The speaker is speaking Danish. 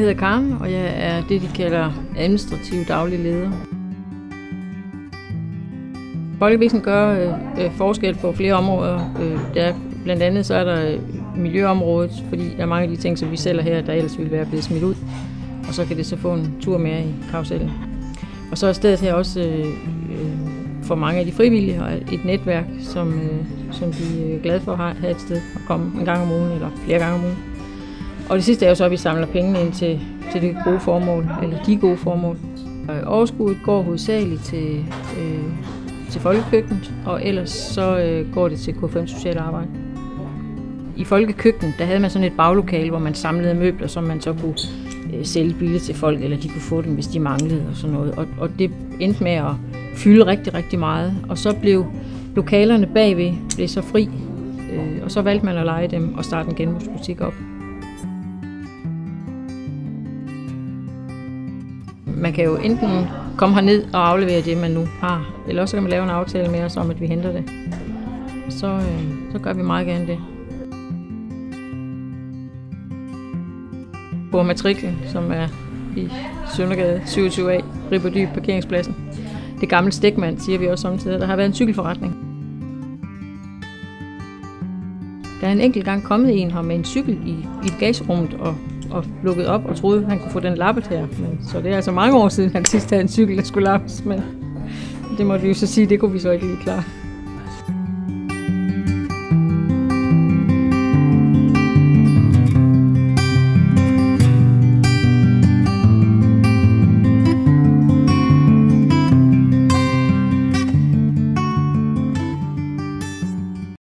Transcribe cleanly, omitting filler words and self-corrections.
Jeg hedder Karen, og jeg er det, de kalder administrativ daglig leder. Folkevæsen gør forskel på flere områder. Blandt andet så er der miljøområdet, fordi der er mange af de ting, som vi sælger her, der ellers ville være blevet smidt ud. Og så kan det så få en tur mere i karusellen. Og så er stedet her også for mange af de frivillige og et netværk, som de er glade for at have et sted at komme en gang om ugen eller flere gange om ugen. Og det sidste er jo så, at vi samler pengene ind til det gode formål, eller de gode formål. Overskuddet går hovedsageligt til folkekøkkenet, og ellers så går det til K5 Socialt Arbejde. I folkekøkkenet, der havde man sådan et baglokale, hvor man samlede møbler, som man så kunne sælge billigt til folk, eller de kunne få dem, hvis de manglede og sådan noget. Og det endte med at fylde rigtig, rigtig meget. Og så blev lokalerne bagved så fri, og så valgte man at leje dem og starte en genbrugsbutik op. Man kan jo enten komme herned og aflevere det, man nu har, eller også kan man lave en aftale med os om, at vi henter det. Så gør vi meget gerne det. På matriklen, som er i Søndergade 27A, Ribberdyb parkeringspladsen. Det gamle Stegmann, siger vi også samtidig. Der har været en cykelforretning. Der er en enkelt gang kommet en her med en cykel i bagagerummet og lukket op og troede, han kunne få den lappet her. Så det er altså mange år siden, han sidst havde en cykel, der skulle lappes. Men det måtte vi jo så sige, det kunne vi så ikke lige klare.